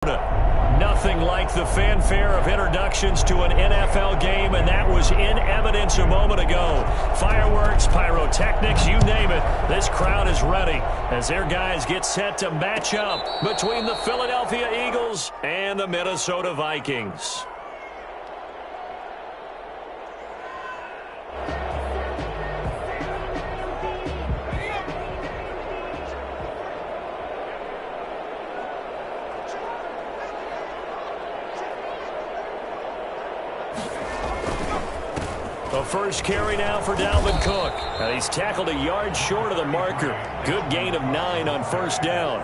Nothing like the fanfare of introductions to an NFL game, and that was in evidence a moment ago. Fireworks, pyrotechnics, you name it. This crowd is ready as their guys get set to match up between the Philadelphia Eagles and the Minnesota Vikings. The first carry now for Dalvin Cook. And he's tackled a yard short of the marker. Good gain of 9 on first down.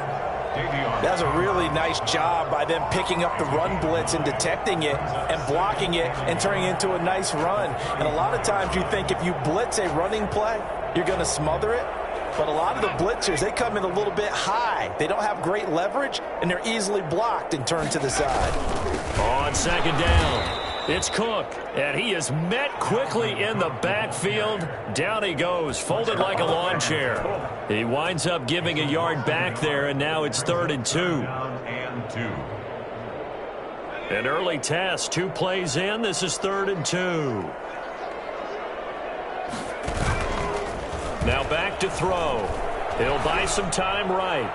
That's a really nice job by them picking up the run blitz and detecting it and blocking it and turning it into a nice run. And a lot of times you think if you blitz a running play, you're going to smother it. But a lot of the blitzers, they come in a little bit high. They don't have great leverage, and they're easily blocked and turned to the side. On second down, it's Cook, and he is met quickly in the backfield. Down he goes, folded like a lawn chair. He winds up giving a yard back there, and now it's 3rd and 2. An early test, 2 plays in. This is 3rd and 2. Now back to throw. He'll buy some time right.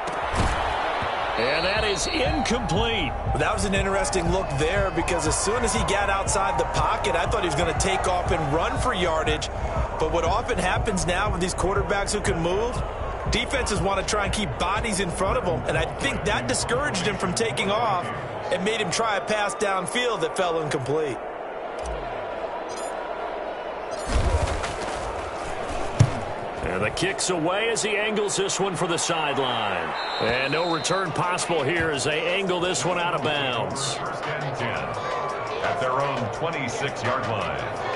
And that is incomplete. That was an interesting look there because as soon as he got outside the pocket, I thought he was going to take off and run for yardage. But what often happens now with these quarterbacks who can move, defenses want to try and keep bodies in front of them. And I think that discouraged him from taking off and made him try a pass downfield that fell incomplete. And the kick's away as he angles this one for the sideline. And no return possible here as they angle this one out of bounds. 1st and 10 at their own 26-yard line.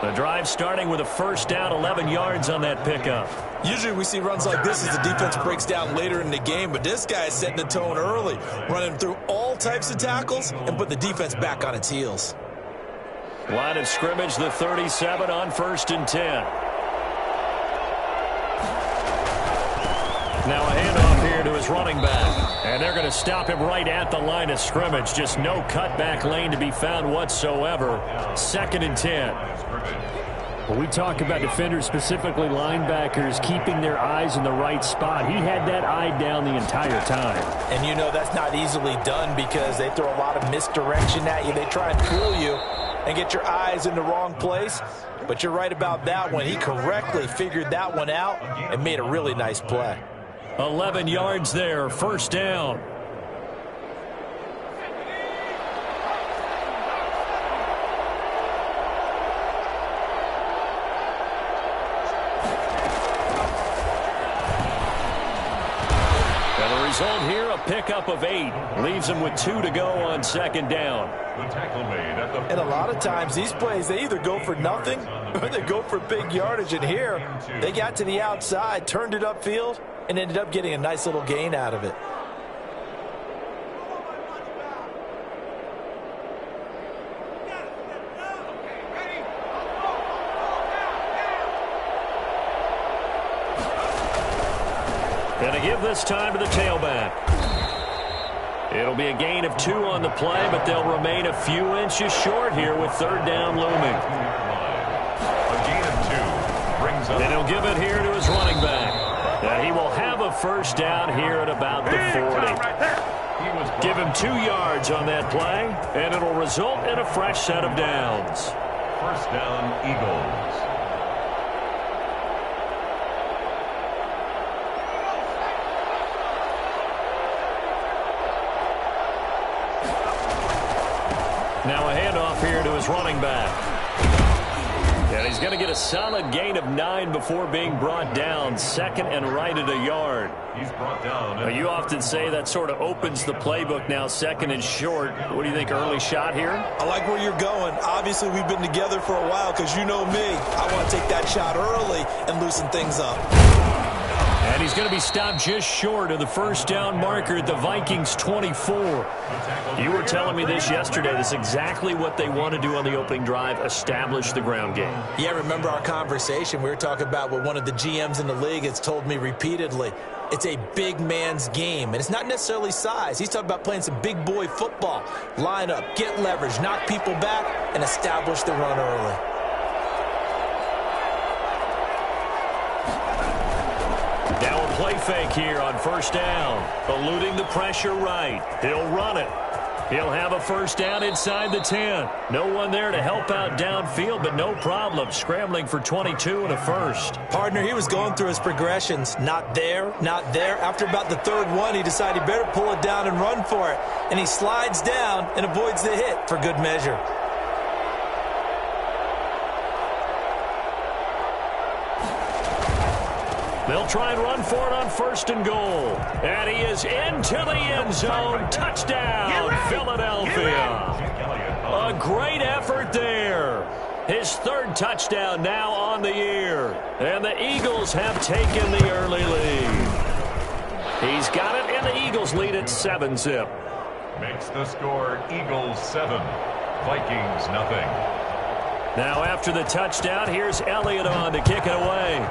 The drive starting with a first down, 11 yards on that pickup. Usually we see runs like this as the defense breaks down later in the game, but this guy is setting the tone early, running through all types of tackles and put the defense back on its heels. Line of scrimmage, the 37 on 1st and 10. Now a handoff here to his running back. And they're going to stop him right at the line of scrimmage. Just no cutback lane to be found whatsoever. 2nd and 10. When we talk about defenders, specifically linebackers, keeping their eyes in the right spot, he had that eye down the entire time. And you know that's not easily done because they throw a lot of misdirection at you. They try and fool you and get your eyes in the wrong place. But you're right about that one. He correctly figured that one out and made a really nice play. 11 yards there, first down. Result here, a pickup of 8. Leaves him with 2 to go on 2nd down. The tackle made at the and a lot of times these plays, they either go for nothing or they go for big yardage. And here, they got to the outside, turned it upfield, and ended up getting a nice little gain out of it. And to give this time to the tailback. It'll be a gain of 2 on the play, but they'll remain a few inches short here with 3rd down looming. A gain of 2 brings up. And he'll give it here to his running back. And he will have a first down here at about the 40. Give him 2 yards on that play, and it'll result in a fresh set of downs. 1st down, Eagles. Now a handoff here to his running back. And he's going to get a solid gain of 9 before being brought down. 2nd and right at a yard. He's brought down. Well, you often say that sort of opens the playbook now, 2nd and short. What do you think, early shot here? I like where you're going. Obviously, we've been together for a while because you know me. I want to take that shot early and loosen things up. And he's going to be stopped just short of the first down marker at the Vikings 24. You were telling me this yesterday. This is exactly what they want to do on the opening drive, establish the ground game. Yeah, remember our conversation. We were talking about what one of the GMs in the league has told me repeatedly. It's a big man's game, and it's not necessarily size. He's talking about playing some big boy football. Line up, get leverage, knock people back, and establish the run early. Now a play fake here on first down. Eluding the pressure right. He'll run it. He'll have a first down inside the 10. No one there to help out downfield, but no problem. Scrambling for 22 and a first. Partner, he was going through his progressions. Not there, not there. After about the third one, he decided he better pull it down and run for it. And he slides down and avoids the hit for good measure. They'll try and run for it on first and goal. And he is into the end zone. Touchdown, Philadelphia. A great effort there. His third touchdown now on the year. And the Eagles have taken the early lead. He's got it, and the Eagles lead at 7-zip. Makes the score Eagles 7, Vikings nothing. Now after the touchdown, here's Elliott on to kick it away.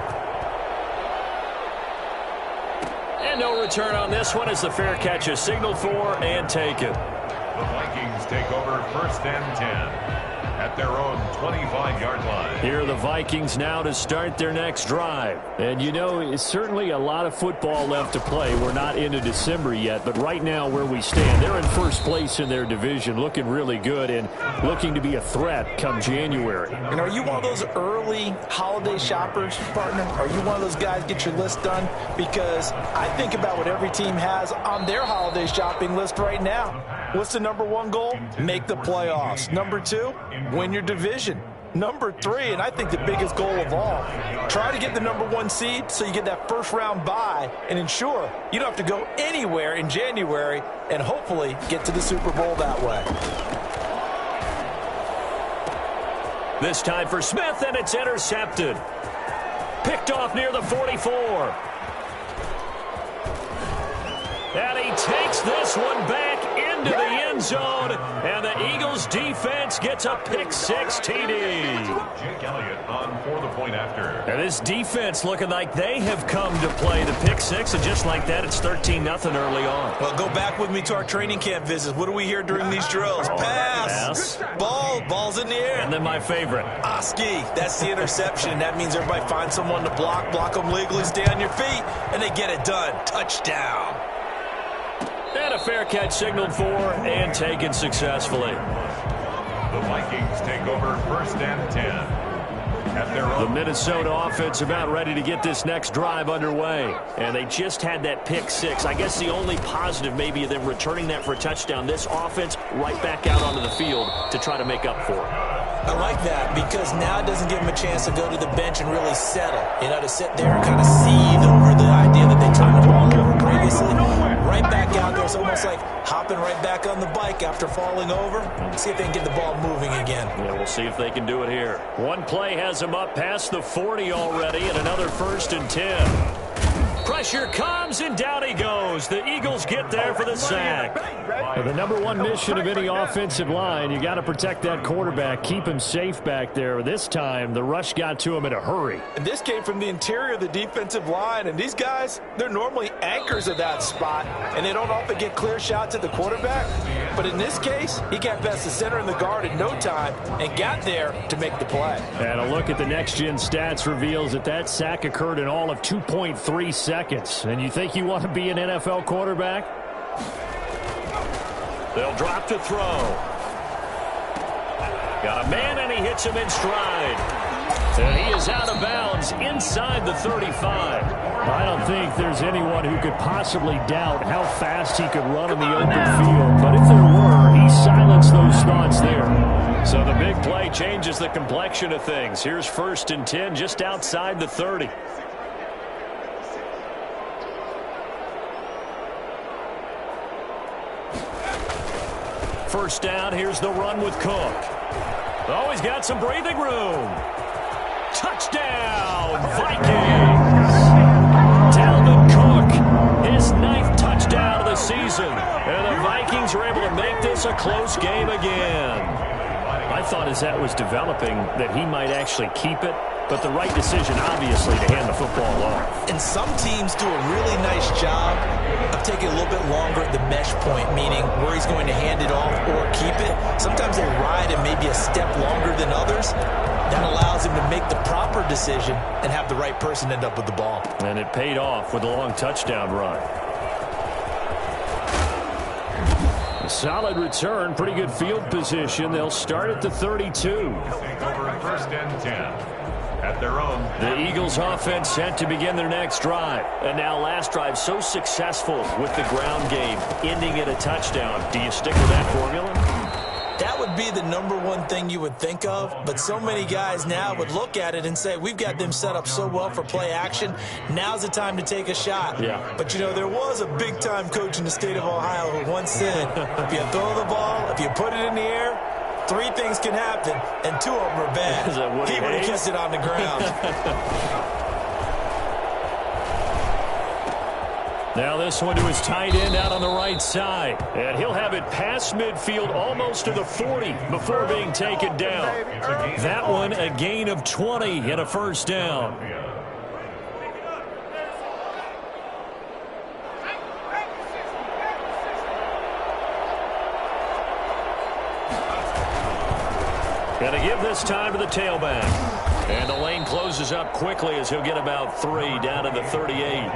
And no return on this one as the fair catch is signaled for and taken. The Vikings take over first and 10 at their own 25-yard line. Here are the Vikings now to start their next drive. And, you know, it's certainly a lot of football left to play. We're not into December yet, but right now where we stand, they're in first place in their division, looking really good and looking to be a threat come January. And are you one of those early holiday shoppers, partner? Are you one of those guys get your list done? Because I think about what every team has on their holiday shopping list right now. What's the number one goal? Make the playoffs. Number two, win your division. Number three, and I think the biggest goal of all, try to get the number one seed so you get that first round bye and ensure you don't have to go anywhere in January and hopefully get to the Super Bowl that way. This time for Smith, and it's intercepted. Picked off near the 44. And he takes this one back into the end zone, and the Eagles defense gets a pick-six TD. Jake Elliott on for the point after. And this defense looking like they have come to play the pick-six, and just like that, it's 13-0 early on. Well, go back with me to our training camp visits. What do we hear during these drills? Pass. Ball's in the air. And then my favorite. Oski, that's the interception. That means everybody finds someone to block them legally, stay on your feet, and they get it done. Touchdown. And a fair catch signaled for and taken successfully. The Vikings take over first and 10 at their own. The Minnesota offense about ready to get this next drive underway. And they just had that pick six. I guess the only positive maybe of them returning that for a touchdown. This offense right back out onto the field to try to make up for it. I like that because now it doesn't give them a chance to go to the bench and really settle. You know, to sit there and kind of seethe over the idea that they turned the ball over previously. Right back out there. It's almost like hopping right back on the bike after falling over. See if they can get the ball moving again. Yeah, we'll see if they can do it here. One play has them up past the 40 already, and another first and 10. Pressure comes, and down he goes. The Eagles get there for the sack. Well, the number one mission of any offensive line, you got to protect that quarterback, keep him safe back there. This time, the rush got to him in a hurry. And this came from the interior of the defensive line, and these guys, they're normally anchors of that spot, and they don't often get clear shots at the quarterback. But in this case, he got past the center and the guard in no time and got there to make the play. And a look at the next-gen stats reveals that sack occurred in all of 2.3 seconds. And you think you want to be an NFL quarterback? They'll drop to throw. Got a man, and he hits him in stride. And he is out of bounds inside the 35. I don't think there's anyone who could possibly doubt how fast he could run in the open field. But if there were, he silenced those thoughts there. So the big play changes the complexion of things. Here's first and 10 just outside the 30. First down, here's the run with Cook. Oh, he's got some breathing room. Touchdown, Vikings! Down the season. And the Vikings are able to make this a close game again. I thought as that was developing that he might actually keep it, but the right decision, obviously, to hand the football off. And some teams do a really nice job of taking a little bit longer at the mesh point, meaning where he's going to hand it off or keep it. Sometimes they ride it maybe a step longer than others. That allows him to make the proper decision and have the right person end up with the ball. And it paid off with a long touchdown run. A solid return, pretty good field position. They'll start at the 32. Take over first and 10 at their own. The Eagles offense set to begin their next drive. And now last drive so successful with the ground game, ending at a touchdown. Do you stick with that formula? That would be the #1 thing you would think of, but so many guys now would look at it and say, we've got them set up so well for play action, now's the time to take a shot. Yeah. But, you know, there was a big-time coach in the state of Ohio who once said, if you throw the ball, if you put it in the air, 3 things can happen, and 2 of them are bad. He would have kissed it on the ground. Now this one to his tight end out on the right side. And he'll have it past midfield almost to the 40 before being taken down. That one a gain of 20 and a first down. Going to give this time to the tailback. And the lane closes up quickly as he'll get about 3 down to the 38.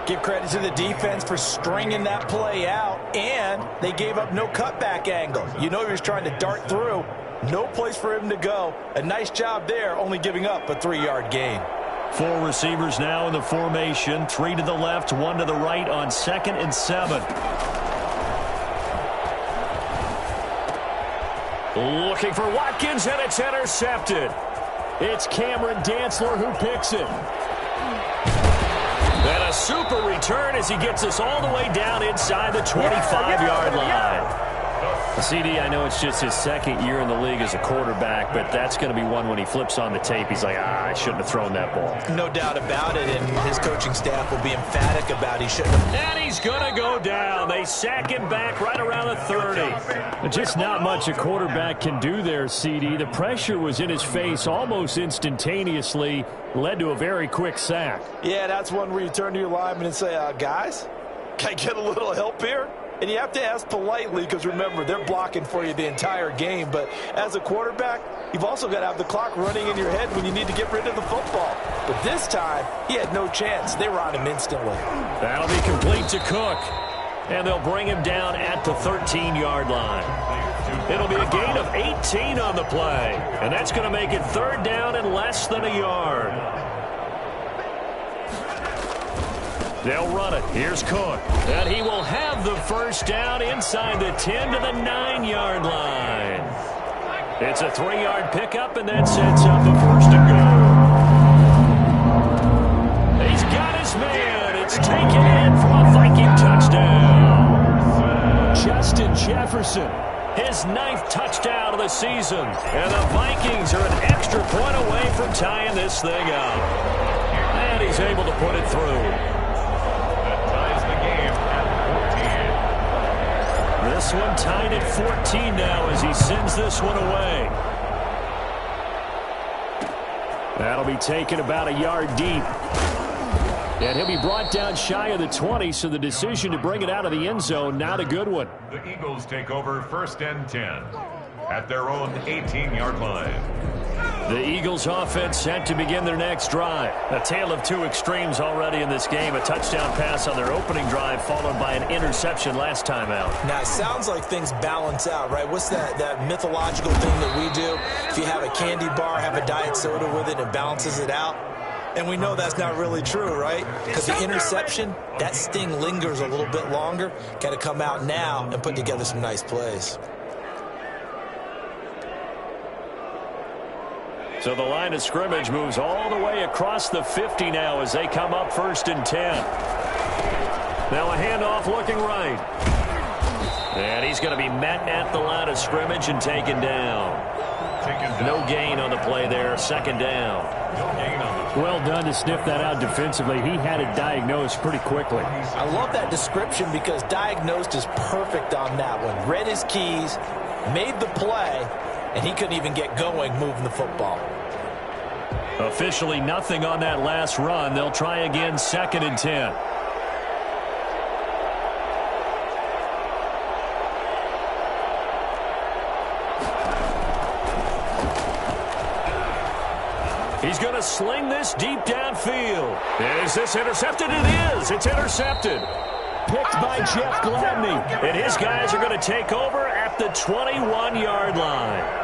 Give credit to the defense for stringing that play out, and they gave up no cutback angle. You know he was trying to dart through. No place for him to go. A nice job there, only giving up a 3-yard gain. 4 receivers now in the formation. 3 to the left, 1 to the right on 2nd and 7. Looking for Watkins, and it's intercepted. It's Cameron Dantzler who picks it. And a super return as he gets us all the way down inside the 25-yard line. CD, I know it's just his 2nd year in the league as a quarterback, but that's going to be one when he flips on the tape. He's like, I shouldn't have thrown that ball. No doubt about it, and his coaching staff will be emphatic about he shouldn't have. And he's going to go down. They sack him back right around the 30. Just not much a quarterback can do there, CD. The pressure was in his face almost instantaneously, led to a very quick sack. Yeah, that's one where you turn to your lineman and say, guys, can I get a little help here? And you have to ask politely because, remember, they're blocking for you the entire game. But as a quarterback, you've also got to have the clock running in your head when you need to get rid of the football. But this time, he had no chance. They were on him instantly. That'll be complete to Cook. And they'll bring him down at the 13-yard line. It'll be a gain of 18 on the play. And that's going to make it 3rd down and less than a yard. They'll run it. Here's Cook. And he will have the first down inside the 10 to the 9-yard line. It's a 3-yard pickup, and that sets up a 1st and goal. He's got his man. It's taken in for a Viking touchdown. Justin Jefferson, his 9th touchdown of the season. And the Vikings are an extra point away from tying this thing up. And he's able to put it through. This one tied at 14 now as he sends this one away. That'll be taken about a yard deep. And he'll be brought down shy of the 20, so the decision to bring it out of the end zone, not a good one. The Eagles take over 1st and 10 at their own 18-yard line. The Eagles offense set to begin their next drive. A tale of 2 extremes already in this game. A touchdown pass on their opening drive followed by an interception last time out. Now, it sounds like things balance out, right? What's that mythological thing that we do? If you have a candy bar, have a diet soda with it, it balances it out. And we know that's not really true, right? Because the interception, that sting lingers a little bit longer. Got to come out now and put together some nice plays. So the line of scrimmage moves all the way across the 50 now as they come up 1st and 10. Now a handoff looking right. And he's going to be met at the line of scrimmage and taken down. taken down. No gain on the play there, second down. No gain on the play. Well done to sniff that out defensively. He had it diagnosed pretty quickly. I love that description because diagnosed is perfect on that one. Read his keys, made the play, and he couldn't even get going moving the football. Officially nothing on that last run. They'll try again, 2nd and 10. He's going to sling this deep downfield. Is this intercepted? It is. It's intercepted. Picked by Jeff Gladney. And his guys are going to take over at the 21-yard line.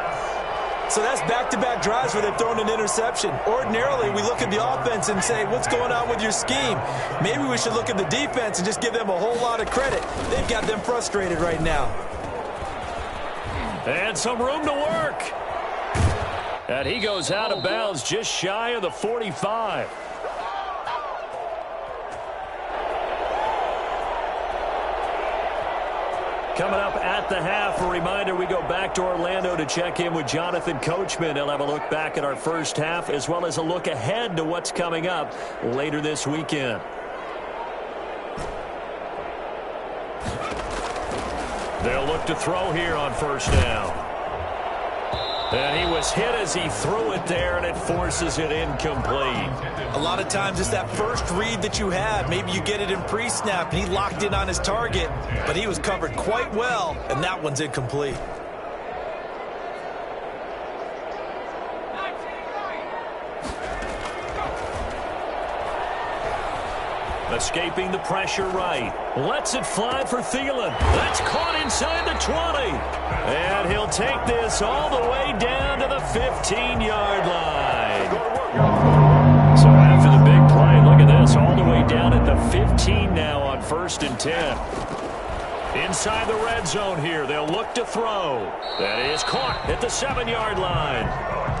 So that's back-to-back drives where they've thrown an interception. Ordinarily, we look at the offense and say, what's going on with your scheme? Maybe we should look at the defense and just give them a whole lot of credit. They've got them frustrated right now. And some room to work. And he goes out of bounds just shy of the 45. Coming up at the half, a reminder, we go back to Orlando to check in with Jonathan Coachman. He'll have a look back at our first half as well as a look ahead to what's coming up later this weekend. They'll look to throw here on first down. And he was hit as he threw it there, and it forces it incomplete. A lot of times it's that first read that you have. Maybe you get it in pre-snap, and he locked in on his target, but he was covered quite well, and that one's incomplete. Escaping the pressure right. Lets it fly for Thielen. That's caught inside the 20. And he'll take this all the way down to the 15-yard line. So after the big play, look at this. All the way down at the 15 now on 1st and 10. Inside the red zone here. They'll look to throw. That is caught at the 7-yard line.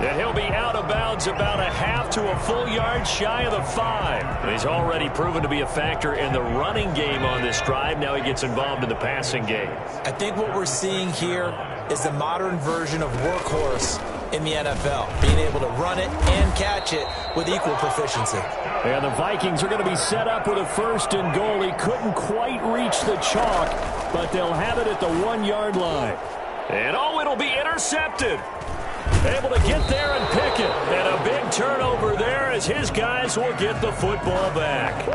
And he'll be out of bounds about a half to a full yard shy of the 5. And he's already proven to be a factor in the running game on this drive. Now he gets involved in the passing game. I think what we're seeing here is the modern version of workhorse in the NFL, being able to run it and catch it with equal proficiency. And the Vikings are going to be set up with a 1st and goal. He couldn't quite reach the chalk, but they'll have it at the 1-yard line. And it'll be intercepted. Able to get there and pick it. And a big turnover there as his guys will get the football back.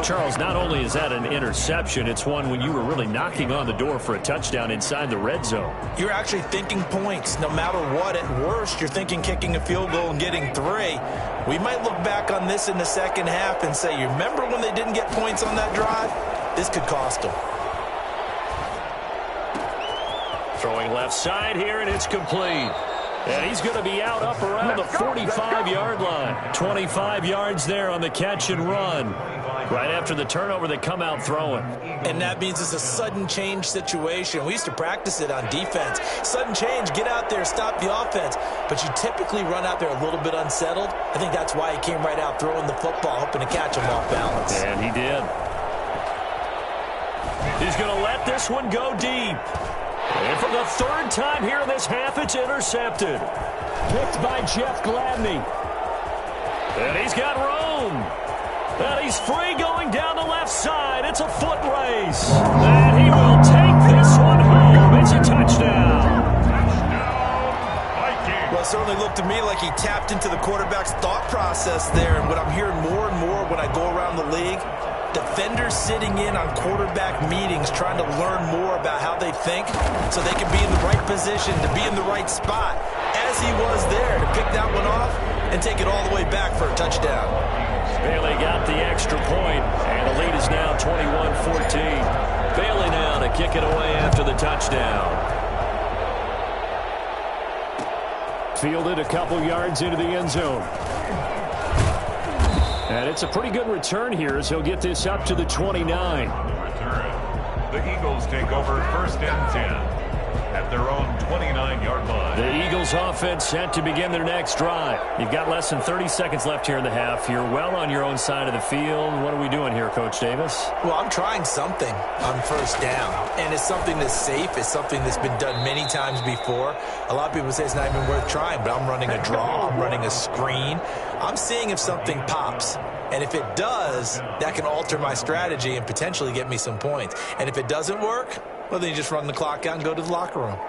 Charles, not only is that an interception, it's one when you were really knocking on the door for a touchdown inside the red zone. You're actually thinking points. No matter what, at worst, you're thinking kicking a field goal and getting 3. We might look back on this in the second half and say, you remember when they didn't get points on that drive? This could cost them. Throwing left side here, and it's complete. And he's going to be out up around the 45-yard line. 25 yards there on the catch and run. Right after the turnover, they come out throwing. And that means it's a sudden change situation. We used to practice it on defense. Sudden change, get out there, stop the offense. But you typically run out there a little bit unsettled. I think that's why he came right out throwing the football, hoping to catch him off balance. And he did. He's going to let this one go deep. And for the 3rd time here in this half, it's intercepted. Picked by Jeff Gladney. And he's got room. And he's free going down the left side. It's a foot race. And he will take this one home. It's a touchdown. Well, it certainly looked to me like he tapped into the quarterback's thought process there. And what I'm hearing more and more when I go around the league, defenders sitting in on quarterback meetings trying to learn more about how they think so they can be in the right position to be in the right spot, as he was there to pick that one off and take it all the way back for a touchdown. Bailey got the extra point, and the lead is now 21-14. Bailey now to kick it away after the touchdown. Fielded a couple yards into the end zone. And it's a pretty good return here as he'll get this up to the 29. Return. The Eagles take over 1st and 10 at their own 29-yard line. The Eagles offense set to begin their next drive. You've got less than 30 seconds left here in the half. You're well on your own side of the field. What are we doing here, Coach Davis? Well, I'm trying something on first down, and it's something that's safe. It's something that's been done many times before. A lot of people say it's not even worth trying, but I'm running a draw. I'm running a screen. I'm seeing if something pops. And if it does, that can alter my strategy and potentially get me some points. And if it doesn't work, well, then you just run the clock out and go to the locker room.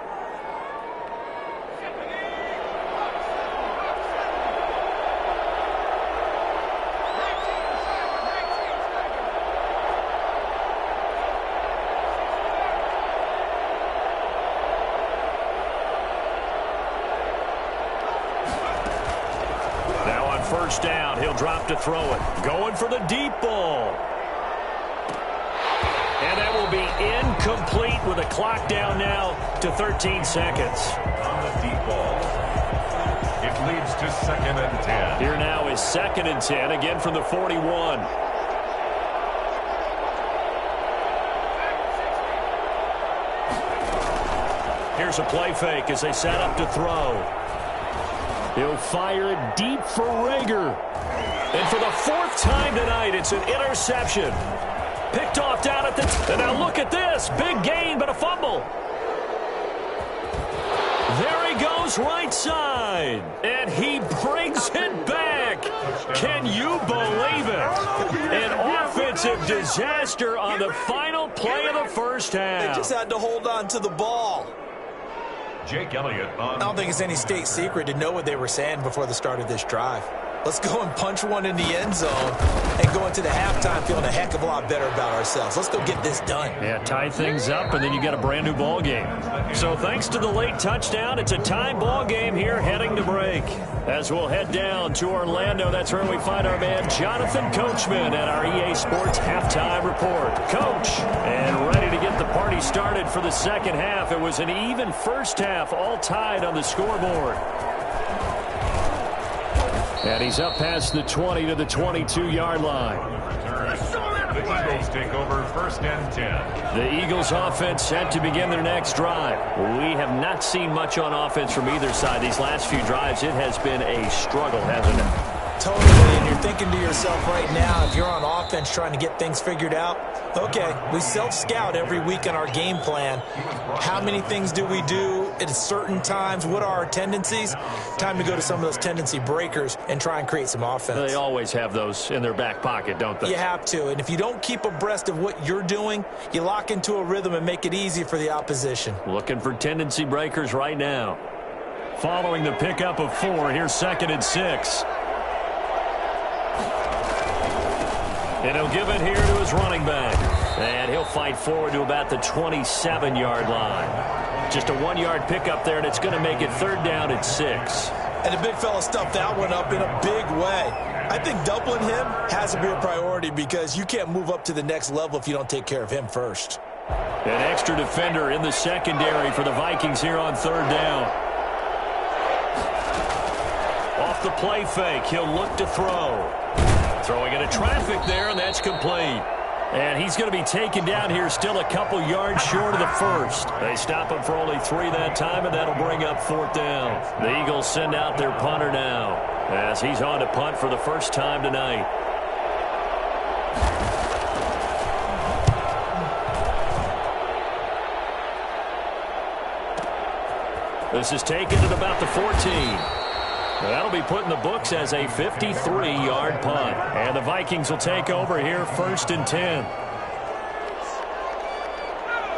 First down, he'll drop to throw it. Going for the deep ball. And that will be incomplete with a clock down now to 13 seconds. On the deep ball. It leads to 2nd and 10. Here now is 2nd and 10, again from the 41. Here's a play fake as they set up to throw. He'll fire it deep for Rager. And for the 4th time tonight, it's an interception. Picked off down at the... And now look at this. Big gain, but a fumble. There he goes right side. And he brings it back. Can you believe it? An offensive disaster on the final play of the first half. They just had to hold on to the ball. Jake Elliott on. I don't think it's any state secret to know what they were saying before the start of this drive. Let's go and punch one in the end zone and go into the halftime feeling a heck of a lot better about ourselves. Let's go get this done. Yeah, tie things up, and then you got a brand new ball game. So thanks to the late touchdown, it's a tie ball game here heading to break. As we'll head down to Orlando, that's where we find our man Jonathan Coachman at our EA Sports Halftime Report. Coach, and ready to get the party started for the second half. It was an even first half, all tied on the scoreboard. And he's up past the 20 to the 22-yard line. The Eagles take over 1st and 10. The Eagles offense set to begin their next drive. We have not seen much on offense from either side. These last few drives, it has been a struggle, hasn't it? Totally, and you're thinking to yourself right now, if you're on offense trying to get things figured out, okay, we self-scout every week on our game plan. How many things do we do at certain times? What are our tendencies? Time to go to some of those tendency breakers and try and create some offense. They always have those in their back pocket, don't they? You have to, and if you don't keep abreast of what you're doing, you lock into a rhythm and make it easy for the opposition. Looking for tendency breakers right now. Following the pickup of 4, here's 2nd and 6. And he'll give it here to his running back. And he'll fight forward to about the 27-yard line. Just a 1-yard pickup there, and it's going to make it 3rd down at 6. And the big fella stuffed that one up in a big way. I think doubling him has to be a priority because you can't move up to the next level if you don't take care of him first. An extra defender in the secondary for the Vikings here on 3rd down. Off the play fake, he'll look to throw. Throwing into traffic there, and that's complete. And he's going to be taken down here still a couple yards short of the 1st. They stop him for only 3 that time, and that'll bring up 4th down. The Eagles send out their punter now as he's on to punt for the first time tonight. This is taken at about the 14. That'll be put in the books as a 53-yard punt. And the Vikings will take over here 1st and 10.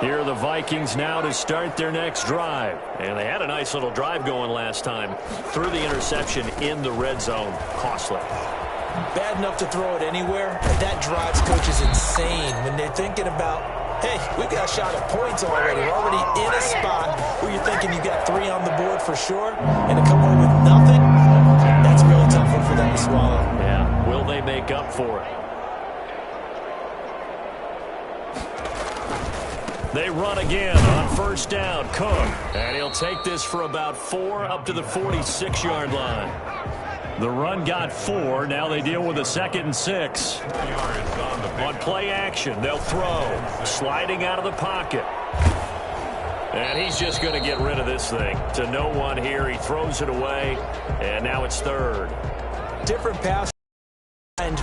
Here are the Vikings now to start their next drive. And they had a nice little drive going last time. Threw the interception in the red zone. Costly. Bad enough to throw it anywhere, but that drives coaches insane when they're thinking about, hey, we've got a shot at points already. We're already in a spot where you're thinking you got 3 on the board for sure, and to come away with nothing, that's a really tough one for them to swallow. Yeah, will they make up for it? They run again on 1st down. Cook, and he'll take this for about 4 up to the 46-yard line. The run got 4. Now they deal with a 2nd and 6. On play action, they'll throw. Sliding out of the pocket. And he's just going to get rid of this thing. To no one here. He throws it away, and now it's third. Different pass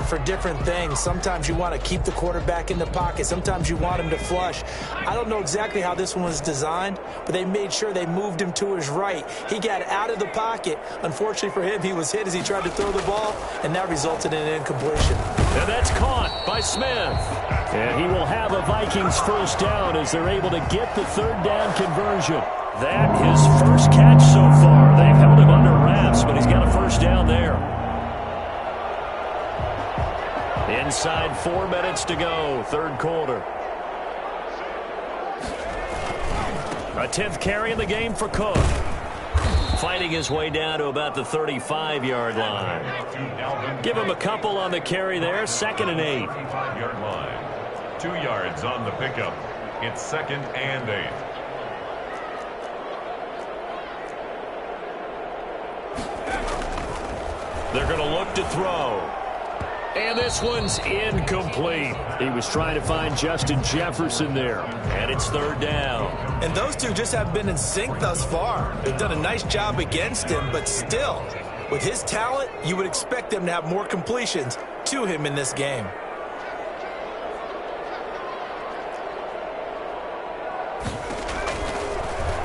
for different things. Sometimes you want to keep the quarterback in the pocket. Sometimes you want him to flush. I don't know exactly how this one was designed, but they made sure they moved him to his right. He got out of the pocket. Unfortunately for him, he was hit as he tried to throw the ball, and that resulted in an incompletion. And that's caught by Smith. And he will have a Vikings first down as they're able to get the third down conversion. That his first catch so far. They've held him under wraps, but he's got a first down there. Inside 4 minutes to go, third quarter. A 10th carry in the game for Cook. Fighting his way down to about the 35-yard line. Give him a couple on the carry there, 2nd and 8. 35-yard line. 2 yards on the pickup. It's 2nd and 8. They're going to look to throw. And this one's incomplete. He was trying to find Justin Jefferson there. And it's third down. And those two just haven't been in sync thus far. They've done a nice job against him, but still, with his talent, you would expect them to have more completions to him in this game.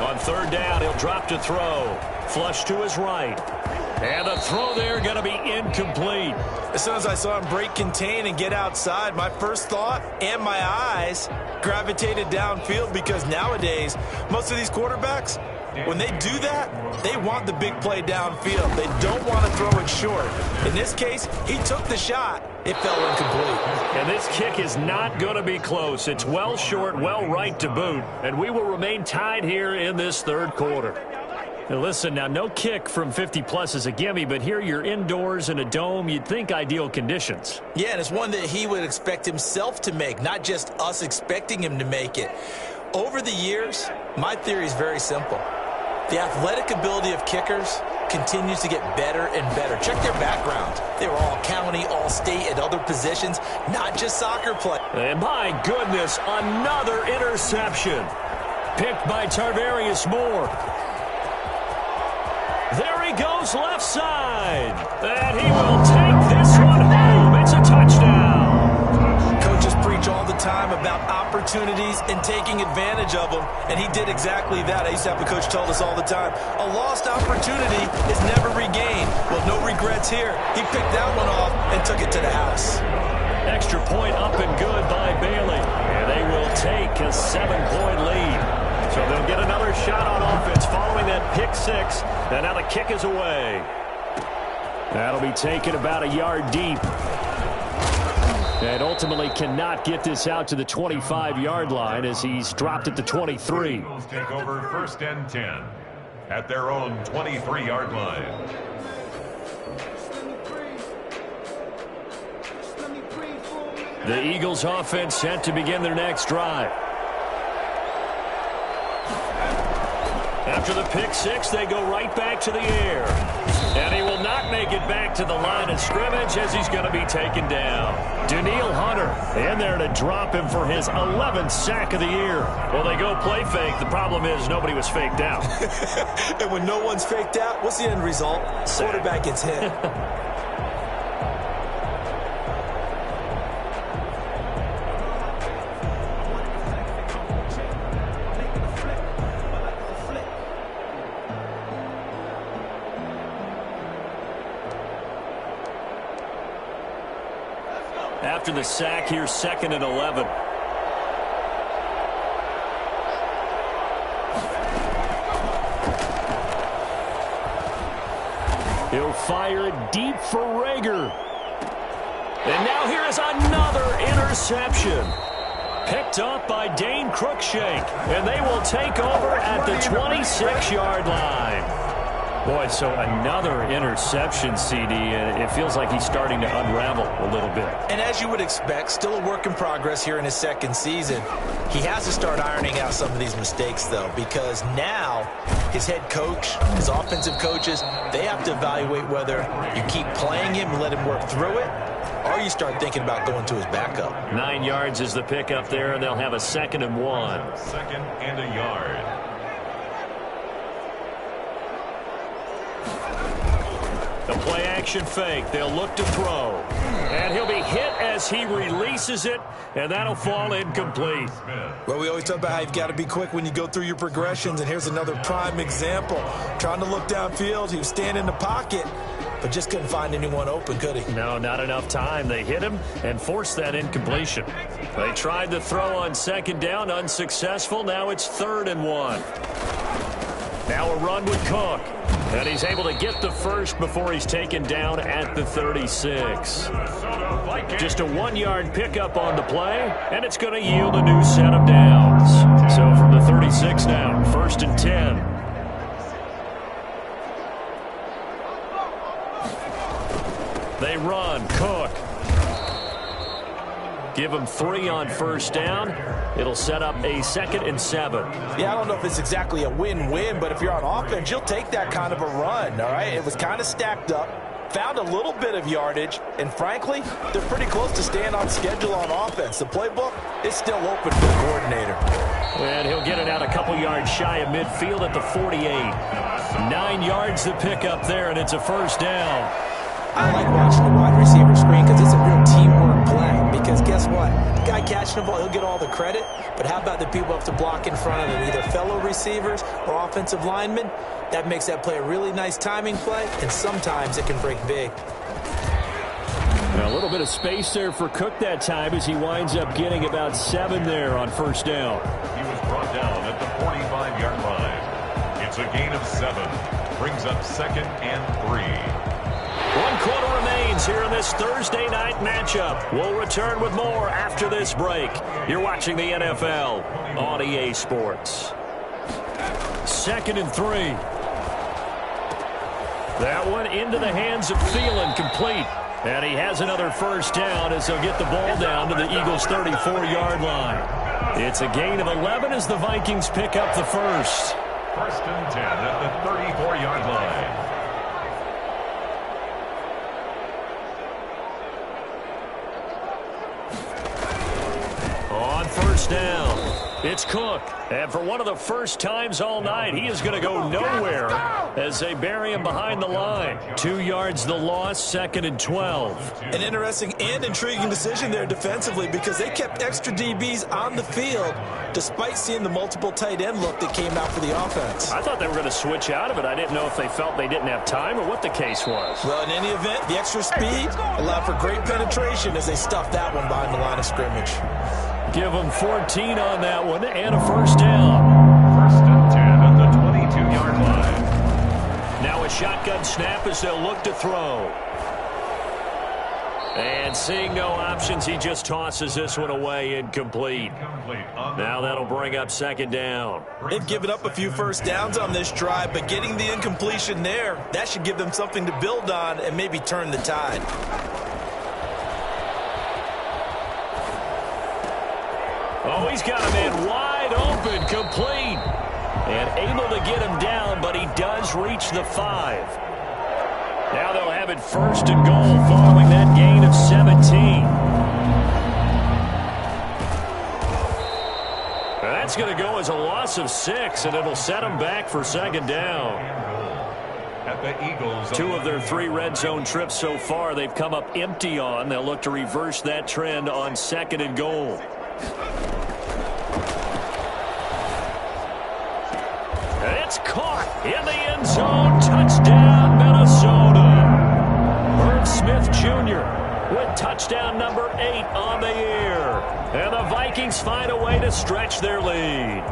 On third down, he'll drop to throw. Flush to his right. And the throw there going to be incomplete. As soon as I saw him break contain and get outside, my first thought and my eyes gravitated downfield, because nowadays, most of these quarterbacks, when they do that, they want the big play downfield. They don't want to throw it short. In this case, he took the shot. It fell incomplete. And this kick is not going to be close. It's well short, well right to boot. And we will remain tied here in this third quarter. Now listen, now no kick from 50-plus is a gimme, but here you're indoors in a dome. You'd think ideal conditions. Yeah, and it's one that he would expect himself to make, not just us expecting him to make it. Over the years, my theory is very simple. The athletic ability of kickers continues to get better and better. Check their background. They were all county, all state, at other positions, not just soccer play. And my goodness, another interception. Picked by Tarvarius Moore. There he goes left side. And he will take this one home. It's a touchdown. Coaches preach all the time about opportunities and taking advantage of them, and he did exactly that. I used to have a coach tell us all the time, a lost opportunity is never regained. Well, no regrets here. He picked that one off and took it to the house. Extra point up and good by Bailey. And they will take a 7-point lead. So they'll get another shot on offense following that pick six. And now the kick is away. That'll be taken about a yard deep. And ultimately cannot get this out to the 25-yard line as he's dropped at the 23. Eagles take over 1st and 10 at their own 23-yard line. The Eagles offense set to begin their next drive. After the pick six, they go right back to the air. And he will not make it back to the line of scrimmage as he's going to be taken down. Daniil Hunter in there to drop him for his 11th sack of the year. Well, they go play fake. The problem is nobody was faked out. And when no one's faked out, what's the end result? Quarterback gets hit. After the sack, here's 2nd and 11. He'll fire it deep for Rager. And now here is another interception. Picked up by Dane Cruikshank. And they will take over at the 26-yard line. Boy, so another interception, CD, and it feels like he's starting to unravel a little bit. And as you would expect, still a work in progress here in his second season. He has to start ironing out some of these mistakes, though, because now his head coach, his offensive coaches, they have to evaluate whether you keep playing him and let him work through it, or you start thinking about going to his backup. 9 yards is the pickup there, and they'll have a 2nd and 1. 2nd and a yard. play action fake. They'll look to throw. And he'll be hit as he releases it, and that'll fall incomplete. Well, we always talk about how you've got to be quick when you go through your progressions, and here's another prime example. Trying to look downfield, he was standing in the pocket, but just couldn't find anyone open, could he? No, not enough time. They hit him and forced that incompletion. They tried to throw on second down, unsuccessful. Now it's 3rd and 1. Now a run with Cook. And he's able to get the first before he's taken down at the 36. Just a 1-yard pickup on the play, and it's going to yield a new set of downs. So from the 36 now, 1st and 10. They run. Cook. Give him 3 on 1st down. It'll set up a 2nd and 7. Yeah, I don't know if it's exactly a win-win, but if you're on offense, you'll take that kind of a run, all right? It was kind of stacked up, found a little bit of yardage, and frankly, they're pretty close to staying on schedule on offense. The playbook is still open for the coordinator. And he'll get it out a couple yards shy of midfield at the 48. 9 yards to pick up there, and it's a 1st down. I like watching the wide receiver screen because it's a real teamwork play. Because guess what? The guy catching the ball, he'll get all the credit. But how about the people who have to block in front of him, either fellow receivers or offensive linemen? That makes that play a really nice timing play, and sometimes it can break big. A little bit of space there for Cook that time as he winds up getting about 7 there on 1st down. He was brought down at the 45-yard line. It's a gain of 7. Brings up 2nd and 3. 1 quarter remains here in this Thursday night matchup. We'll return with more after this break. You're watching the NFL on EA Sports. 2nd and 3. That one into the hands of Thielen, complete. And he has another 1st down as they'll get the ball down to the Eagles' 34-yard line. It's a gain of 11 as the Vikings pick up the first. 1st and 10 at the 34-yard line. On 1st down, it's Cook. And for one of the first times all night, he is going to go nowhere as they bury him behind the line. 2 yards the loss, 2nd and 12. An interesting and intriguing decision there defensively because they kept extra DBs on the field despite seeing the multiple tight end look that came out for the offense. I thought they were going to switch out of it. I didn't know if they felt they didn't have time or what the case was. Well, in any event, the extra speed allowed for great penetration as they stuffed that one behind the line of scrimmage. Give them 14 on that one and a 1st down. 1st and 10 at the 22-yard line. Now a shotgun snap as they'll look to throw. And seeing no options, he just tosses this one away, incomplete. Now that'll bring up 2nd down. They've given up a few 1st downs on this drive, but getting the incompletion there, that should give them something to build on and maybe turn the tide. Oh, he's got him in wide open, complete. And able to get him down, but he does reach the 5. Now they'll have it 1st and goal following that gain of 17. That's going to go as a loss of 6, and it'll set them back for 2nd down. At the Eagles. 2 of their 3 red zone trips so far they've come up empty on. They'll look to reverse that trend on 2nd and goal. It's caught in the end zone. Touchdown, Minnesota. Herb Smith Jr. with touchdown number 8 on the year. And the Vikings find a way to stretch their lead.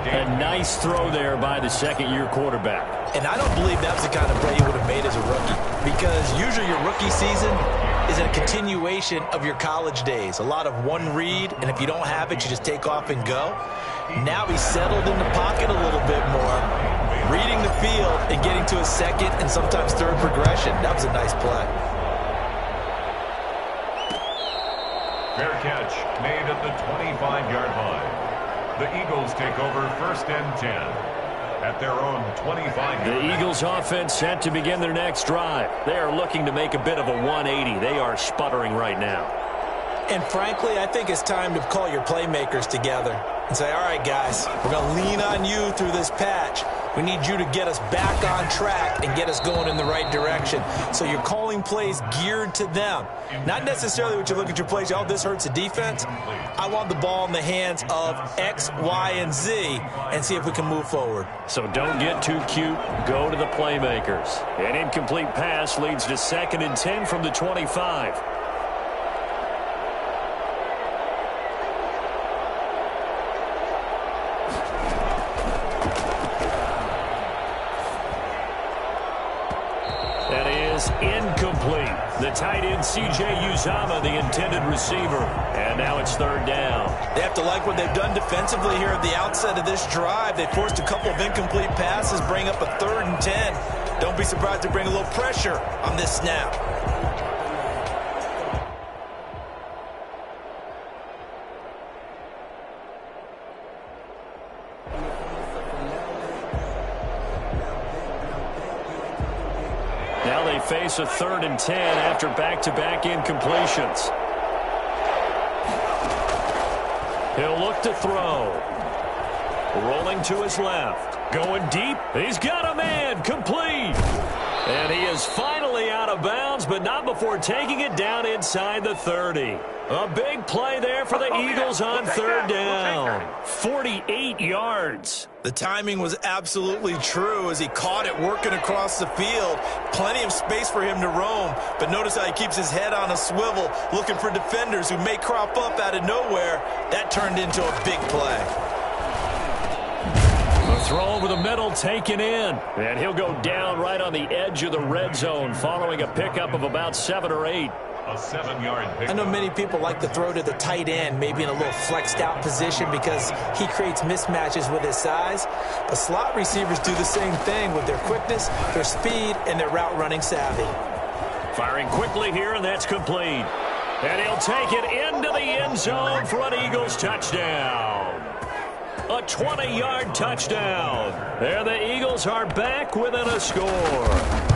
A nice throw there by the 2nd-year quarterback. And I don't believe that was the kind of play he would have made as a rookie. Because usually your rookie season is a continuation of your college days. A lot of one read, and if you don't have it, you just take off and go. Now he's settled in the pocket a little bit more, reading the field and getting to his 2nd and sometimes 3rd progression. That was a nice play. Fair catch made at the 25-yard line. The Eagles take over 1st and 10 at their own 25. The Eagles offense set to begin their next drive. They are looking to make a bit of a 180. They are sputtering right now. And frankly, I think it's time to call your playmakers together and say, all right, guys, we're going to lean on you through this patch. We need you to get us back on track and get us going in the right direction. So you're calling plays geared to them. Not necessarily what you look at your plays, oh, this hurts the defense. I want the ball in the hands of X, Y, and Z and see if we can move forward. So don't get too cute. Go to the playmakers. An incomplete pass leads to 2nd and 10 from the 25. Incomplete. The tight end, C.J. Uzomah, the intended receiver. And now it's 3rd down. They have to like what they've done defensively here at the outset of this drive. They forced a couple of incomplete passes, bring up a 3rd and 10. Don't be surprised to bring a little pressure on this snap. Now they face a 3rd and 10 after back-to-back incompletions. He'll look to throw. Rolling to his left. Going deep. He's got a man. Complete. And he is finally out of bounds, but not before taking it down inside the 30. A big play there for the Eagles on 3rd down. 48 yards. The timing was absolutely true as he caught it working across the field. Plenty of space for him to roam, but notice how he keeps his head on a swivel, looking for defenders who may crop up out of nowhere. That turned into a big play. The throw over the middle taken in, and he'll go down right on the edge of the red zone following a pickup of about 7 or 8. A 7-yard pickup. I know many people like to throw to the tight end, maybe in a little flexed out position because he creates mismatches with his size. But slot receivers do the same thing with their quickness, their speed, and their route running savvy. Firing quickly here, and that's complete. And he'll take it into the end zone for an Eagles touchdown. A 20-yard touchdown. There the Eagles are back within a score.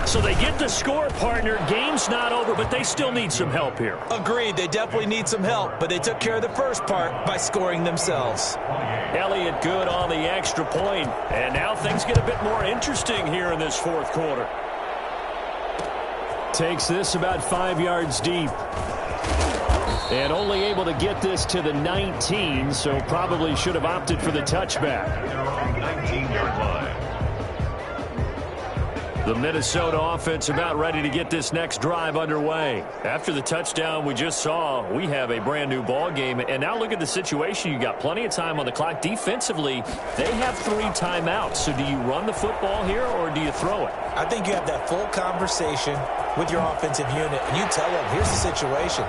So they get the score, partner. Game's not over, but they still need some help here. Agreed. They definitely need some help, but they took care of the first part by scoring themselves. Elliott good on the extra point, and now things get a bit more interesting here in this 4th quarter. Takes this about 5 yards deep. And only able to get this to the 19, so probably should have opted for the touchback. 19-yard line. The Minnesota offense about ready to get this next drive underway. After the touchdown we just saw, we have a brand new ball game. And now look at the situation. You got plenty of time on the clock. Defensively, they have 3 timeouts. So do you run the football here or do you throw it? I think you have that full conversation with your offensive unit, and you tell them, here's the situation.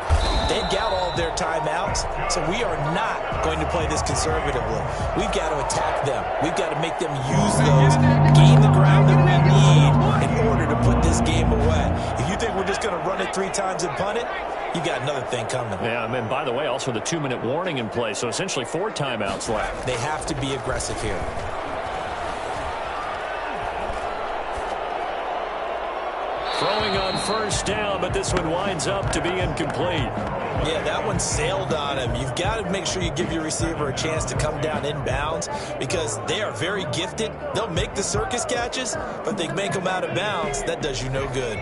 They've got all their timeouts, so we are not going to play this conservatively. We've got to attack them. We've got to make them use those, gain the ground that we need in order to put this game away. If you think we're just going to run it 3 times and punt it, you got another thing coming. Yeah, and by the way, also the 2-minute warning in play, so essentially 4 timeouts left. They have to be aggressive here. Throwing on 1st down, but this one winds up to be incomplete. Yeah, that one sailed on him. You've got to make sure you give your receiver a chance to come down inbounds because they are very gifted. They'll make the circus catches, but they make them out of bounds. That does you no good.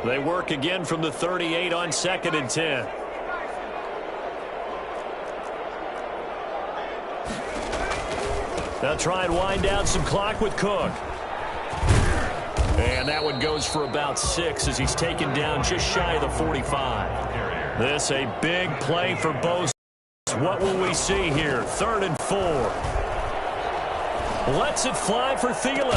They work again from the 38 on 2nd and 10. They'll try and wind down some clock with Cook. And that one goes for about 6 as he's taken down just shy of the 45. This a big play for both. What will we see here? 3rd and 4. Lets it fly for Thielen.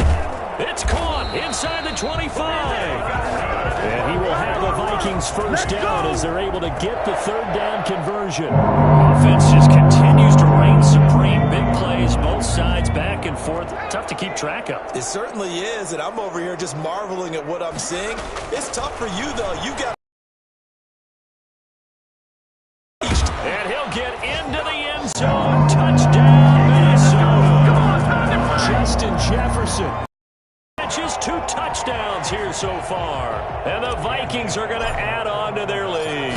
It's caught inside the 25. And he will have the Vikings 1st down as they're able to get the 3rd down conversion. Offense just continues to reign supreme. Big plays, both sides, back and forth. Tough to keep track of. It certainly is, and I'm over here just marveling at what I'm seeing. It's tough for you, though. You got. And he'll get into the end zone. Touchdown, Minnesota. Justin Jefferson. Just 2 touchdowns here so far. And the Vikings are going to add on to their lead.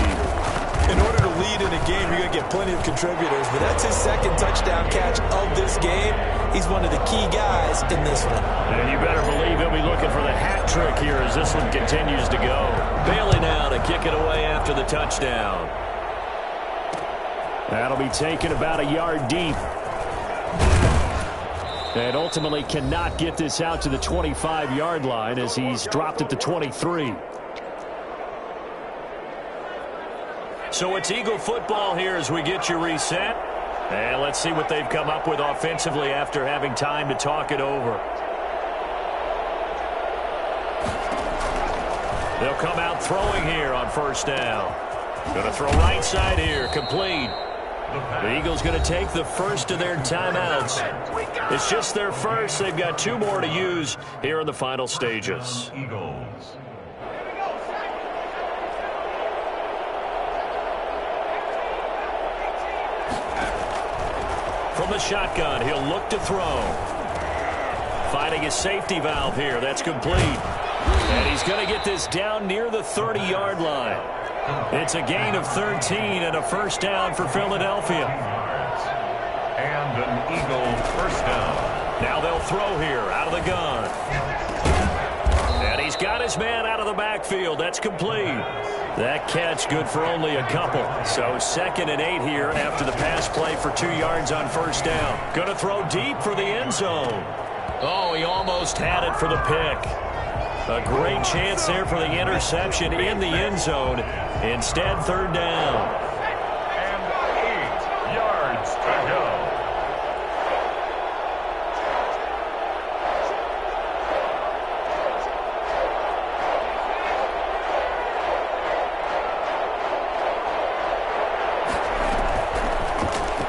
In order to lead in a game, you're going to get plenty of contributors, but that's his second touchdown catch of this game. He's one of the key guys in this one. And you better believe he'll be looking for the hat trick here as this one continues to go. Bailey now to kick it away after the touchdown. That'll be taken about a yard deep. And ultimately cannot get this out to the 25-yard line as he's dropped at the 23. So it's Eagle football here as we get you reset. And let's see what they've come up with offensively after having time to talk it over. They'll come out throwing here on first down. Going to throw right side here, complete. The Eagles going to take the first of their timeouts. It's just their first. They've got 2 more to use here in the final stages. Eagles. From the shotgun, he'll look to throw. Finding his safety valve here. That's complete. And he's going to get this down near the 30-yard line. It's a gain of 13 and a first down for Philadelphia. And an Eagle first down. Now they'll throw here out of the gun. And he's got his man out of the backfield. That's complete. That catch good for only a couple. So 2nd and 8 here after the pass play for 2 yards on first down. Going to throw deep for the end zone. Oh, he almost had it for the pick. A great chance there for the interception in the end zone. Instead, 3rd down. And 8 yards to go.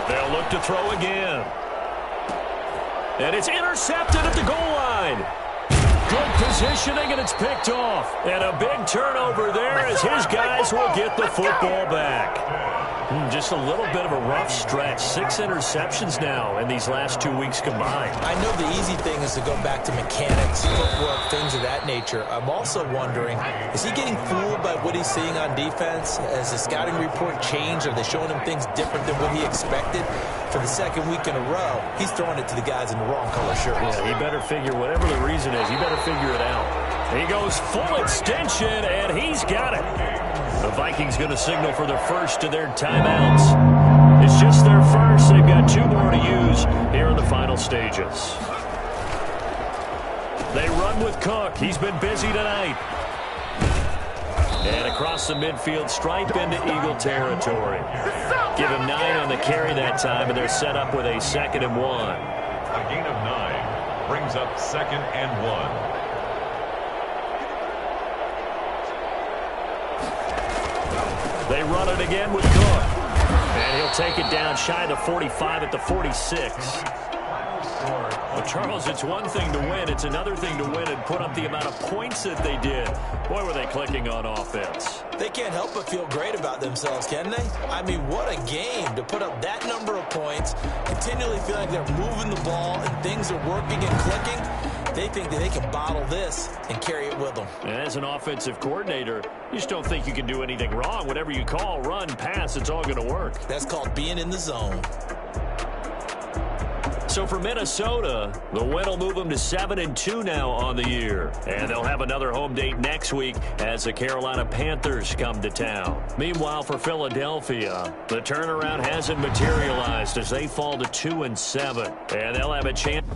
They'll look to throw again. And it's intercepted at the goal line. Good positioning, and it's picked off. And a big turnover there as his guys will get the football back. Just a little bit of a rough stretch. 6 interceptions now in these last 2 weeks combined. I know the easy thing is to go back to mechanics, footwork, things of that nature. I'm also wondering, is he getting fooled by what he's seeing on defense? Has the scouting report changed? Are they showing him things different than what he expected? For the 2nd week in a row, he's throwing it to the guys in the wrong color shirts. Yeah, he better figure, whatever the reason is, he better figure it out. He goes full extension, and he's got it. The Vikings going to signal for the first of their timeouts. It's just their first. They've got 2 more to use here in the final stages. They run with Cook. He's been busy tonight. And across the midfield stripe into Eagle territory. Give him 9 on the carry that time, and they're set up with a 2nd and 1. A gain of 9 brings up 2nd and 1. They run it again with Cook. And he'll take it down shy of the 45 at the 46. Well, Charles, it's one thing to win. It's another thing to win and put up the amount of points that they did. Boy, were they clicking on offense. They can't help but feel great about themselves, can they? I mean, what a game to put up that number of points, continually feel like they're moving the ball and things are working and clicking. They think that they can bottle this and carry it with them. And as an offensive coordinator, you just don't think you can do anything wrong. Whatever you call, run, pass, it's all going to work. That's called being in the zone. So for Minnesota, the win will move them to 7-2 now on the year. And they'll have another home date next week as the Carolina Panthers come to town. Meanwhile, for Philadelphia, the turnaround hasn't materialized as they fall to 2-7. And they'll have a chance.